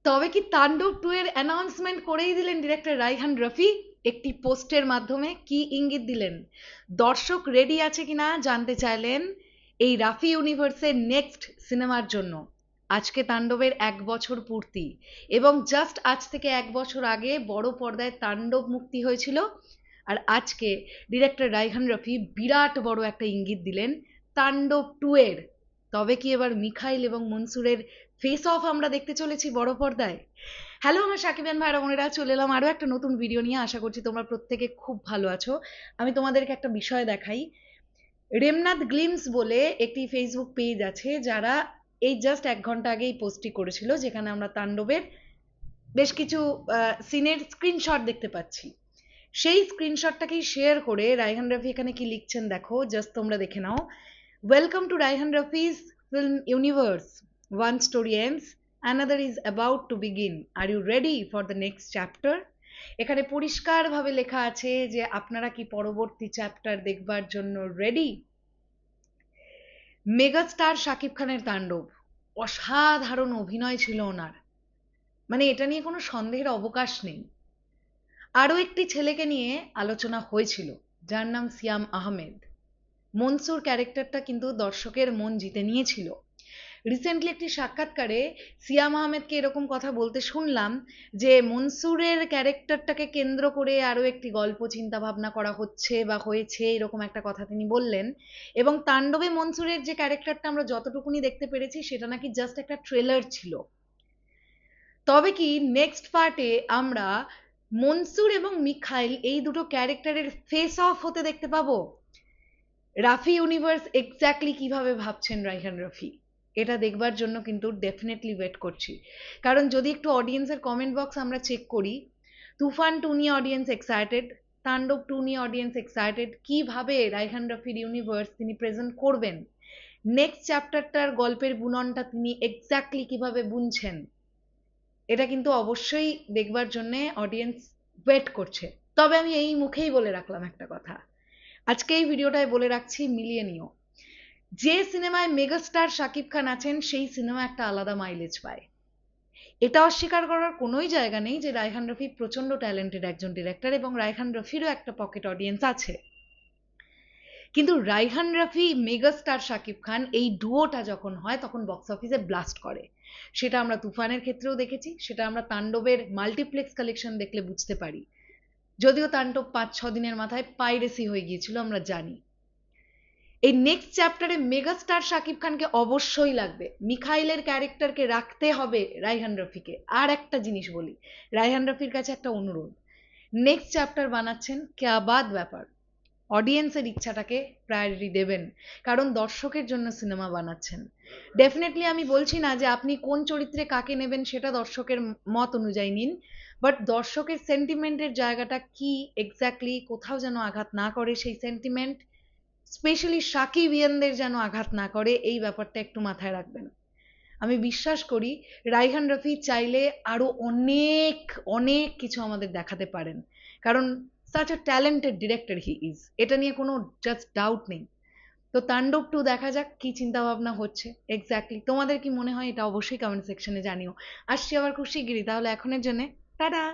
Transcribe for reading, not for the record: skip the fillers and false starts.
তবে কি তাণ্ডব 2 এর অ্যানাউন্সমেন্ট করেই দিলেন ডিরেক্টর রায়হান রফি একটি পোস্টের মাধ্যমে? কি ইঙ্গিত দিলেন? দর্শক রেডি আছে কিনা জানতে চাইলেন এই রাফি ইউনিভার্সের নেক্সট সিনেমার জন্য। আজকে তাণ্ডবের 1 বছর পূর্তি, এবং জাস্ট আজ থেকে 1 বছর আগে বড় পর্দায় তাণ্ডব মুক্তি হয়েছিল। আর আজকে ডিরেক্টর রায়হান রফি বিরাট বড় একটা ইঙ্গিত দিলেন তাণ্ডব 2 এর। তবে কি এবার মিখাইল এবং মনসুরের ফেস অফ আমরা দেখতে চলেছি বড় পর্দায়? হ্যালো আমার সাকিবিয়ান ভাইরা বোনেরা, চলে এলাম আরও একটা নতুন ভিডিও নিয়ে। আশা করছি তোমরা প্রত্যেকে খুব ভালো আছো। আমি তোমাদেরকে একটা বিষয় দেখাই। রেমনাথ গ্লিমস বলে একটি ফেসবুক পেজ আছে, যারা এই জাস্ট 1 ঘন্টা আগে এই পোস্টটি করেছিল, যেখানে আমরা তাণ্ডবের বেশ কিছু সিনের স্ক্রিনশট দেখতে পাচ্ছি। সেই স্ক্রিনশটটাকেই শেয়ার করে রায়হান রফি এখানে কি লিখছেন দেখো, জাস্ট তোমরা দেখে নাও। Welcome to Raihan Rafiz film universe. One story ends, another is about to begin. Are you ready for the next chapter? এখানে পরিষ্কারভাবে লেখা আছে যে আপনারা কি পরবর্তী চ্যাপ্টার দেখবার জন্য রেডি? মেগাস্টার শাকিব খানের তাণ্ডব, অসাধারণ অভিনয় ছিল ওনার, মানে এটা নিয়ে কোনো সন্দেহের অবকাশ নেই। আরও একটি ছেলেকে নিয়ে আলোচনা হয়েছিল, যার নাম সিয়াম আহমেদ। মনসুর ক্যারেক্টারটা কিন্তু দর্শকের মন জিতে নিয়েছিল। রিসেন্টলি একটি সাক্ষাৎকারে সিয়াম আহমেদকে এরকম কথা বলতে শুনলাম যে মনসুরের ক্যারেক্টারটাকে কেন্দ্র করে আরও একটি গল্প চিন্তা ভাবনা করা হচ্ছে বা হয়েছে, এরকম একটা কথা তিনি বললেন। এবং তাণ্ডবে মনসুরের যে ক্যারেক্টারটা আমরা যতটুকুনি দেখতে পেরেছি সেটা নাকি জাস্ট একটা ট্রেলার ছিল। তবে কি নেক্সট পার্টে আমরা মনসুর এবং মিখাইল এই দুটো ক্যারেক্টারের ফেস অফ হতে দেখতে পাবো? রাফি ইউনিভার্স এক্স্যাক্টলি কিভাবে ভাবছেন রায়হান রফি, এটা দেখবার জন্য কিন্তু ডেফিনেটলি ওয়েট করছি। কারণ যদি একটু অডিয়েন্সের কমেন্ট বক্স আমরা চেক করি, তুফান 2 নিয়ে অডিয়েন্স এক্সাইটেড, তাণ্ডব 2 নিয়ে অডিয়েন্স এক্সাইটেড, কিভাবে রায়হান রফির ইউনিভার্স তিনি প্রেজেন্ট করবেন, নেক্সট চ্যাপ্টারটার গল্পের বুননটা তিনি এক্স্যাক্টলি কিভাবে বুনছেন, এটা কিন্তু অবশ্যই দেখবার জন্য অডিয়েন্স ওয়েট করছে। তবে আমি এই মুখেই বলে রাখলাম একটা কথা, আজকে এই ভিডিওটায় বলে রাখছি, মিলিয়ে নিও। যে সিনেমায় মেগাস্টার শাকিব খান আছেন সেই সিনেমা একটা আলাদা মাইলেজ পায়। এটা অস্বীকার করার কোনোই জায়গা নেই যে রায়হান রফি প্রচন্ড ট্যালেন্টেড একজন ডিরেক্টর, এবং রায়হান রফিরও একটা পকেট অডিয়েন্স আছে। কিন্তু রায়হান রফি মেগাস্টার শাকিব খান এই ডুয়োটা যখন হয় তখন বক্স অফিসে ব্লাস্ট করে। সেটা আমরা তুফানের ক্ষেত্রেও দেখেছি, সেটা আমরা তাণ্ডবের মাল্টিপ্লেক্স কালেকশন দেখলে বুঝতে পারি। যদিও তাণ্ডব 5-6 দিনের মাথায় পাইরেসি হয়ে গিয়েছিল আমরা জানি। এই নেক্সট চ্যাপ্টারে মেগাস্টার শাকিব খানকে অবশ্যই লাগবে, মিখাইলের ক্যারেক্টারকে রাখতে হবে রায়হান রফিকে। আর একটা জিনিস বলি, রায়হান রফির কাছে একটা অনুরোধ, নেক্সট চ্যাপ্টার বানাচ্ছেন, ক্যা বাদ ব্যাপার, অডিয়েন্সের ইচ্ছাটাকে প্রায়োরিটি দেবেন, কারণ দর্শকের জন্য সিনেমা বানাচ্ছেন। ডেফিনেটলি আমি বলছি না যে আপনি কোন চরিত্রে কাকে নেবেন সেটা দর্শকের মত অনুযায়ী নিন, বাট দর্শকের সেন্টিমেন্টের জায়গাটা কি এক্স্যাক্টলি কোথাও যেন আঘাত না করে, সেই সেন্টিমেন্ট স্পেশালি সাকিবিয়ানদের যেন আঘাত না করে, এই ব্যাপারটা একটু মাথায় রাখবেন। আমি বিশ্বাস করি রায়হান রফি চাইলে আরো অনেক অনেক কিছু আমাদের দেখাতে পারেন, কারণ such a talented director he is, এটা নিয়ে কোনো জাস্ট ডাউট নেই। তো তাণ্ডব 2 দেখা যাক কি চিন্তা ভাবনা হচ্ছে এক্স্যাক্টলি। তোমাদের কি মনে হয় এটা অবশ্যই কমেন্ট সেকশনে জানিও। আসছি আবার খুব শিগগিরই, তাহলে এখনের জন্য টাটা।